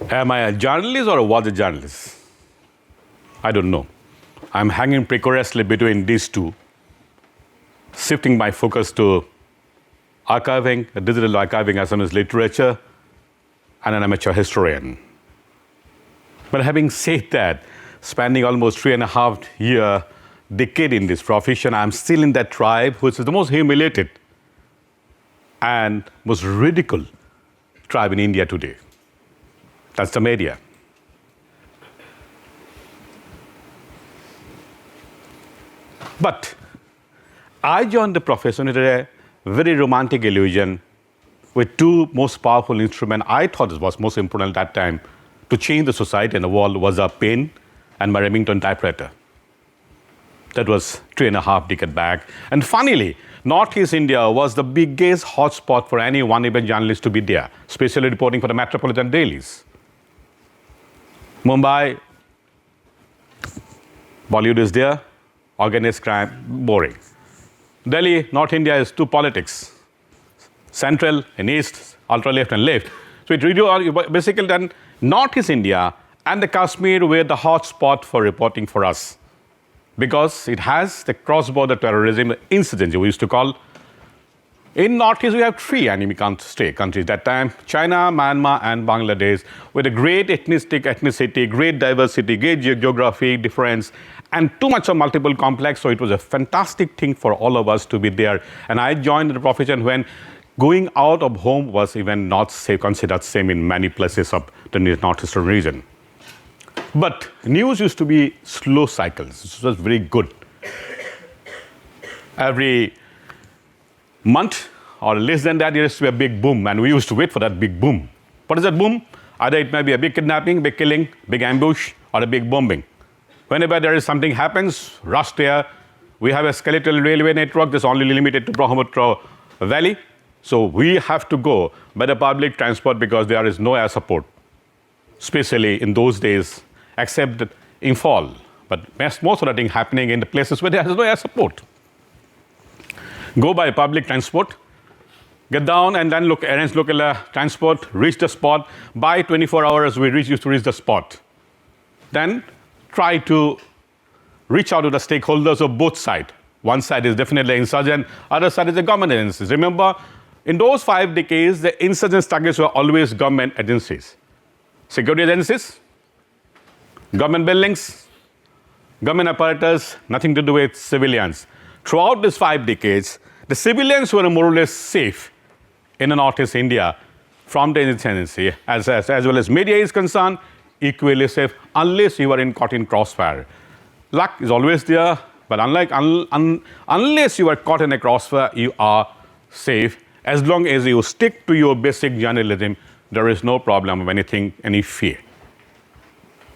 Am I a journalist or was a journalist? I don't know. I'm hanging precariously between these two, shifting my focus to archiving, digital archiving as well as literature, and an amateur historian. But having said that, spending almost 3.5 decade in this profession, I'm still in that tribe which is the most humiliated and most ridiculed tribe in India today. That's the media. But I joined the profession with a very romantic illusion with two most powerful instruments I thought it was most important at that time to change the society and the world was a pen and my Remington typewriter. That was 3.5 decades back. And funnily, Northeast India was the biggest hotspot for any one event journalist to be there, especially reporting for the metropolitan dailies. Mumbai, Bollywood is there, organized crime, boring. Delhi, North India is two politics. Central and East, ultra-left and left. So it basically then Northeast India and the Kashmir were the hotspot for reporting for us. Because it has the cross-border terrorism incidents we used to call. In Northeast, we have three enemy countries that time, China, Myanmar, and Bangladesh, with a great ethnicity, great diversity, great geography difference, and too much of multiple complex. So it was a fantastic thing for all of us to be there. And I joined the profession when going out of home was even not safe, considered same in many places of the northeastern region. But news used to be slow cycles. This was very good. Every month or less than that, there used to be a big boom, and we used to wait for that big boom. What is that boom? Either it may be a big kidnapping, big killing, big ambush, or a big bombing. Whenever there is something happens, rush there. We have a skeletal railway network that's only limited to Brahmaputra Valley. So we have to go by the public transport because there is no air support, especially in those days, except in fall. But most of the thing happening in the places where there is no air support. Go by public transport, get down and then arrange local transport, reach the spot. By 24 hours, we used to reach the spot. Then try to reach out to the stakeholders of both sides. One side is definitely insurgent, other side is the government agencies. Remember, in those 5 decades, the insurgent targets were always government agencies. Security agencies, government buildings, government apparatus, nothing to do with civilians. Throughout these 5 decades, the civilians were more or less safe in the Northeast India from the insurgency, as well as media is concerned, equally safe unless you are caught in crossfire. Luck is always there, but unless you are caught in a crossfire, you are safe. As long as you stick to your basic journalism, there is no problem of anything, any fear.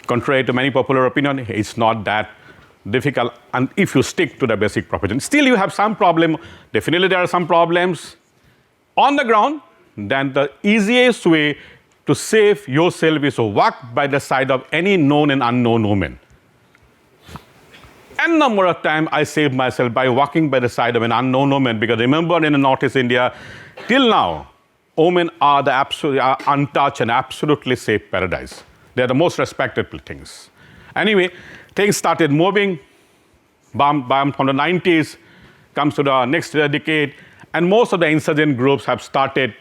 Contrary to many popular opinion, it's not that difficult, and if you stick to the basic profession. Still, you have some problem. Definitely, there are some problems on the ground. Then the easiest way to save yourself is to walk by the side of any known and unknown woman. N number of times I saved myself by walking by the side of an unknown woman, because remember, in the Northeast India, till now, women are the absolutely untouched and absolutely safe paradise. They are the most respected things. Anyway, things started moving. From the 90s, comes to the next decade, and most of the insurgent groups have started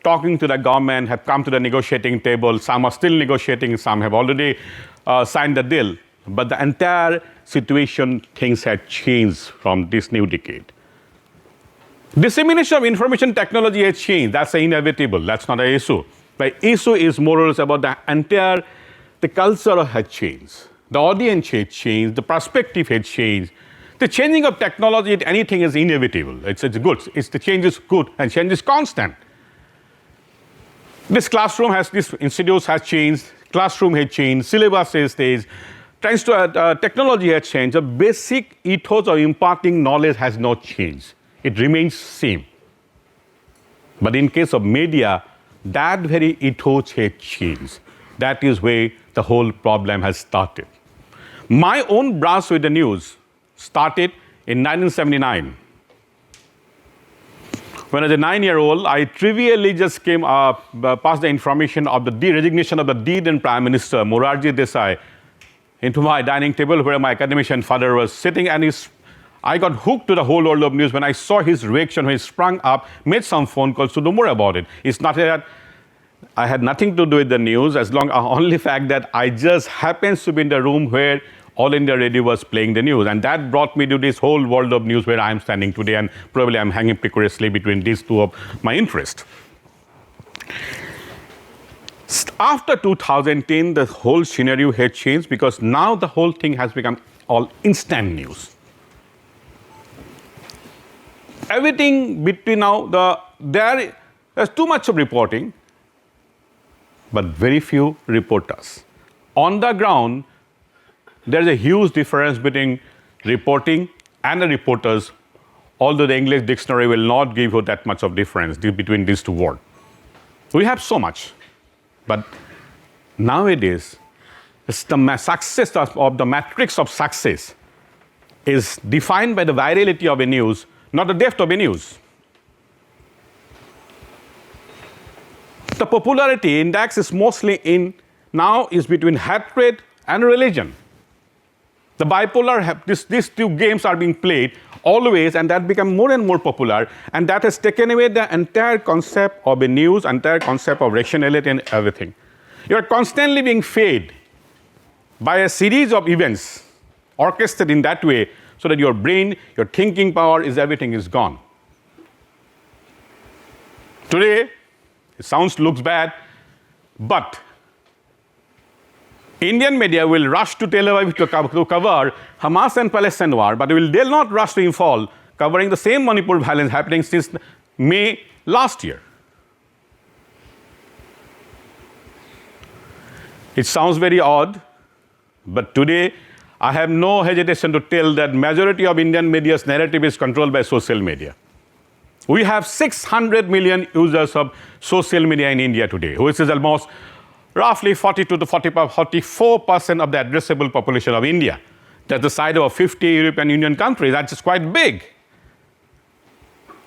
talking to the government, have come to the negotiating table. Some are still negotiating, some have already signed the deal. But the entire situation, things had changed from this new decade. Dissemination of information technology has changed. That's inevitable. That's not an issue. The issue is more or less about the culture has changed. The audience has changed. The perspective has changed. The changing of technology, anything is inevitable. It's good. The change is good and change is constant. This institute has changed. Classroom has changed. Syllabus has changed. Thanks to technology has changed. The basic ethos of imparting knowledge has not changed. It remains same. But in case of media, that very ethos has changed. That is where the whole problem has started. My own brush with the news started in 1979. When I was a 9-year-old, I trivially just came past the information of the resignation of the then Prime Minister, Morarji Desai, into my dining table where my academician father was sitting, and I got hooked to the whole world of news when I saw his reaction when he sprung up, made some phone calls to know more about it. It's not that I had nothing to do with the news, only fact that I just happens to be in the room where All India Radio was playing the news, and that brought me to this whole world of news where I am standing today, and probably I'm hanging precariously between these two of my interest. After 2010, the whole scenario had changed because now the whole thing has become all instant news. Everything between now, there's too much of reporting, but very few reporters. On the ground, there's a huge difference between reporting and the reporters, although the English dictionary will not give you that much of difference between these two words. We have so much, but nowadays, the success of the matrix of success is defined by the virality of a news, not the depth of a news. The popularity index is mostly is between hatred and religion. The bipolar, these two games are being played always, and that become more and more popular, and that has taken away the entire concept of a news, entire concept of rationality and everything. You are constantly being fed by a series of events orchestrated in that way so that your brain, your thinking power, everything is gone. Today, it looks bad, but Indian media will rush to Tel Aviv to cover Hamas and Palestine war, but they'll not rush to Imphal, covering the same Manipur violence happening since May last year. It sounds very odd, but today I have no hesitation to tell that majority of Indian media's narrative is controlled by social media. We have 600 million users of social media in India today, which is almost roughly 42 to 44% of the addressable population of India. That's the size of 50 European Union countries. That's just quite big.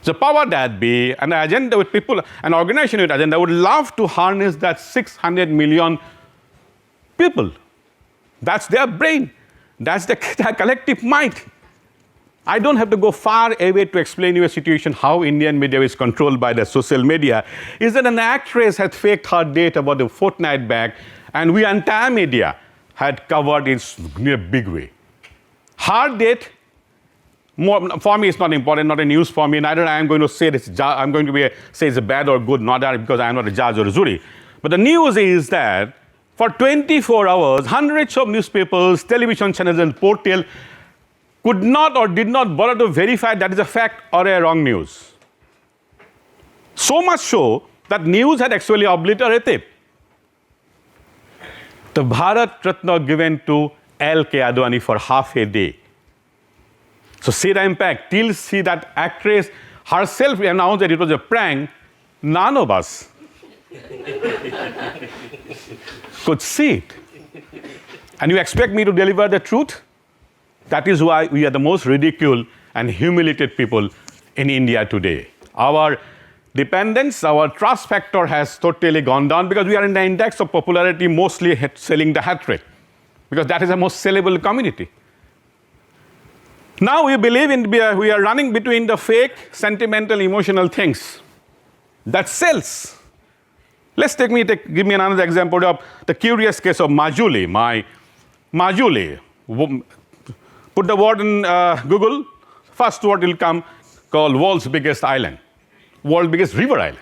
The power that be, an agenda with people, an organization with agenda would love to harness that 600 million people. That's their brain. That's their collective mind. I don't have to go far away to explain you a situation how Indian media is controlled by the social media. Is that an actress had faked her date about a fortnight back, and we entire media had covered it in a big way. Her date, for me, it's not important, not a news for me. Neither I am going to say this. I'm going to say it's bad or good, not that because I am not a judge or a jury. But the news is that for 24 hours, hundreds of newspapers, television channels, and portals could not or did not bother to verify that is a fact or a wrong news. So much so that news had actually obliterated the Bharat Ratna given to L.K. Advani for half a day. So see the impact. Till see that actress herself announced that it was a prank, none of us could see it. And you expect me to deliver the truth? That is why we are the most ridiculed and humiliated people in India today. Our dependence, our trust factor has totally gone down because we are in the index of popularity mostly selling the hatred, because that is the most sellable community. Now we believe we are running between the fake, sentimental, emotional things that sells. Give me another example of the curious case of Majuli. Majuli. Put the word in Google, first word will come called world's biggest island, world's biggest river island.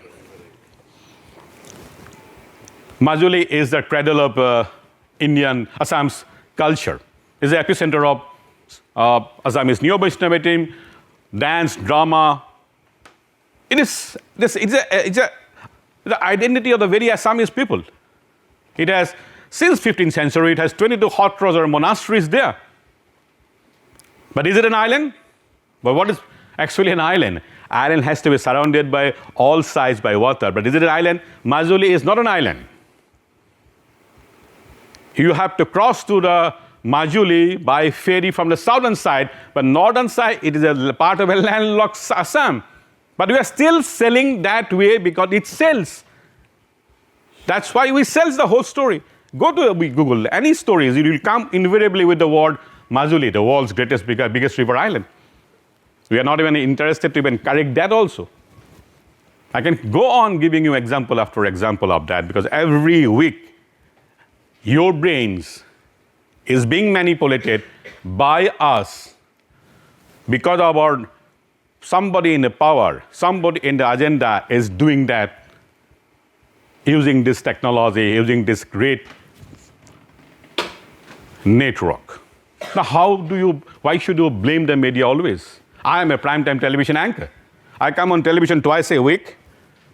Majuli is the cradle of Assam's culture. It's the epicenter of Assamese neo-Vaishnavism, dance, drama. It's the identity of the very Assamese people. It has, since 15th century, it has 22 hot rose or monasteries there. But is it an island? But what is actually an island? Island has to be surrounded by all sides by water. But is it an island? Majuli is not an island. You have to cross to the Majuli by ferry from the southern side, but northern side, it is a part of a landlocked Assam. But we are still selling that way because it sells. That's why we sell the whole story. Go to Google, any stories, it will come invariably with the word Majuli, the world's biggest river island. We are not even interested to even correct that also. I can go on giving you example after example of that, because every week your brains is being manipulated by us because of our somebody in the power, somebody in the agenda is doing that, using this technology, using this great network. Now, why should you blame the media always? I am a primetime television anchor. I come on television twice a week,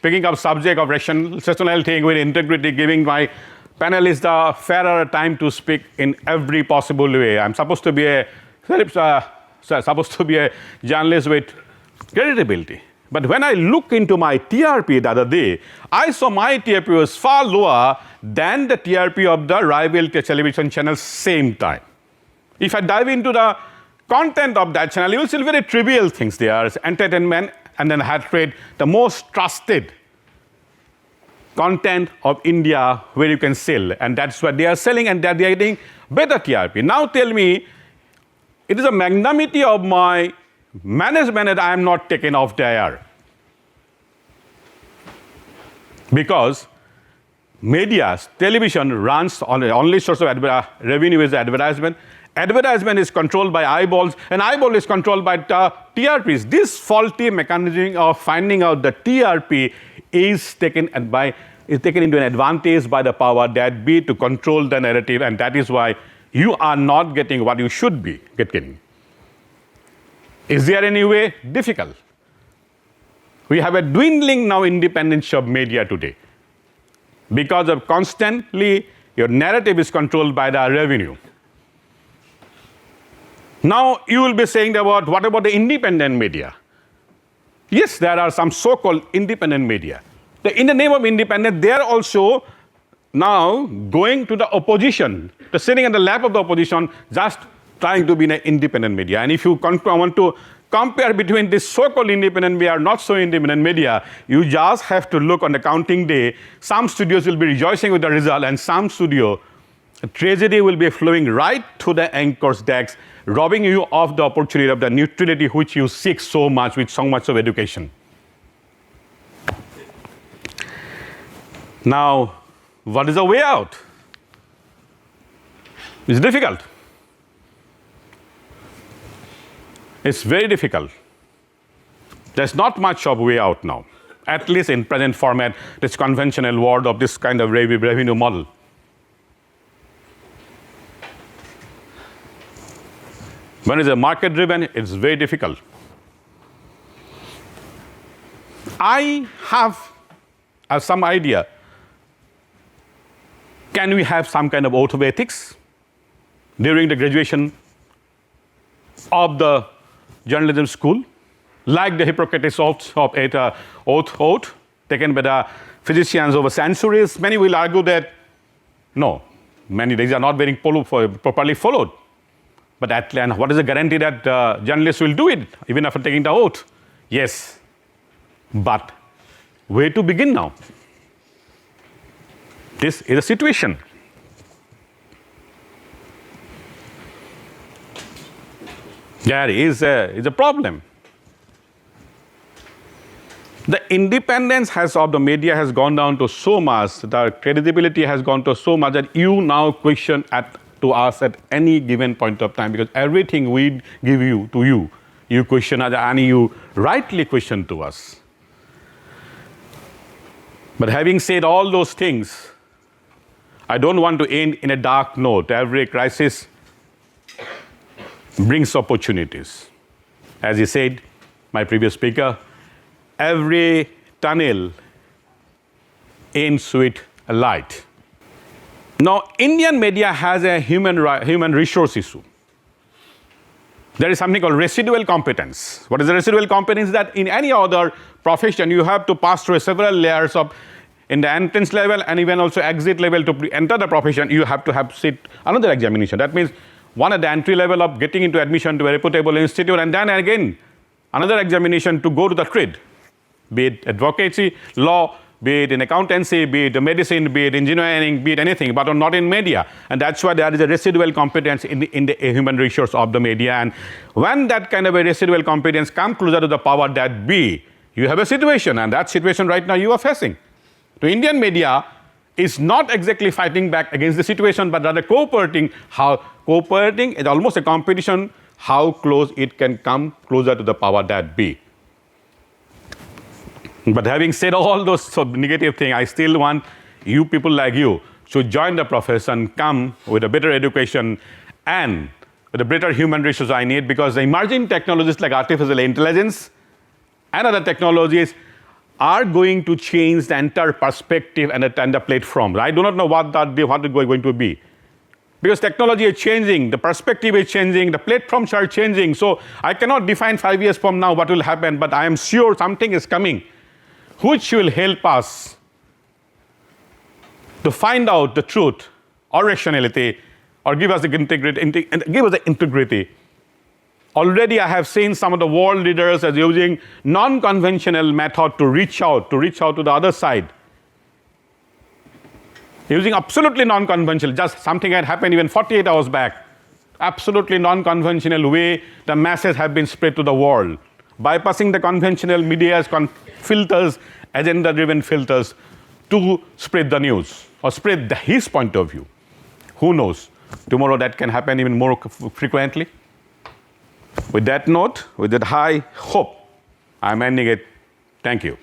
picking up subject of rational thing with integrity, giving my panelists the fairer time to speak in every possible way. I'm supposed to be a journalist with credibility. But when I look into my TRP the other day, I saw my TRP was far lower than the TRP of the rival television channel same time. If I dive into the content of that channel, you will see very trivial things there. Entertainment and then hatred, the most trusted content of India where you can sell. And that's what they are selling, and that they are getting better TRP. Now tell me, it is a magnanimity of my management that I am not taken off the air. Because media, television runs on the only source of revenue is advertisement. Advertisement is controlled by eyeballs, and eyeball is controlled by TRPs. This faulty mechanism of finding out the TRP is taken into an advantage by the power that be to control the narrative, and that is why you are not getting what you should be getting. Is there any way? Difficult. We have a dwindling now independence of media today because of constantly your narrative is controlled by the revenue. Now you will be saying about what about the independent media? Yes, there are some so-called independent media. In the name of independence, they are also now going to the opposition. They're sitting in the lap of the opposition, just trying to be an independent media. And if you want to compare between this so-called independent media or not so independent media, you just have to look on the counting day. Some studios will be rejoicing with the result, and some studio, tragedy will be flowing right to the anchor's decks, robbing you of the opportunity of the neutrality which you seek so much with so much of education. Now, what is the way out? It's difficult. It's very difficult. There's not much of way out now, at least in present format, this conventional world of this kind of revenue model. When it's a market driven, it's very difficult. I have some idea. Can we have some kind of oath of ethics during the graduation of the journalism school, like the Hippocrates oath taken by the physicians over centuries? Many will argue that no, many these are not very properly followed. But at length, what is the guarantee that journalists will do it even after taking the oath? Yes, but where to begin now? This is a situation. There is a problem. The independence of the media has gone down to so much, the credibility has gone to so much that you now question to us at any given point of time, because everything we give you question and you rightly question to us. But having said all those things, I don't want to end in a dark note. Every crisis brings opportunities. As he said, my previous speaker, every tunnel ends with a light. Now, Indian media has a human resource issue. There is something called residual competence. What is the residual competence? That in any other profession, you have to pass through several layers of, in the entrance level and even also exit level to enter the profession, you have to sit another examination. That means one at the entry level of getting into admission to a reputable institute, and then again another examination to go to the trade. be it advocacy, law, be it in accountancy, be it medicine, be it engineering, be it anything, but not in media. And that's why there is a residual competence in the human resource of the media. And when that kind of a residual competence comes closer to the power that be, you have a situation, and that situation right now you are facing. The Indian media is not exactly fighting back against the situation, but rather cooperating. Cooperating is almost a competition, how close it can come closer to the power that be. But having said all those negative things, I still want you people like you to join the profession, come with a better education and with a better human resource I need, because the emerging technologies like artificial intelligence and other technologies are going to change the entire perspective and the platform. I do not know what is going to be. Because technology is changing, the perspective is changing, the platforms are changing. So I cannot define 5 years from now what will happen, but I am sure something is coming which will help us to find out the truth or rationality or give us the integrity. Already I have seen some of the world leaders as using non-conventional method to reach out to the other side. Using absolutely non-conventional, just something had happened even 48 hours back. Absolutely non-conventional way the masses have been spread to the world. Bypassing the conventional media's filters, agenda-driven filters to spread the news or spread his point of view. Who knows? Tomorrow that can happen even more frequently. With that note, with that high hope, I'm ending it. Thank you.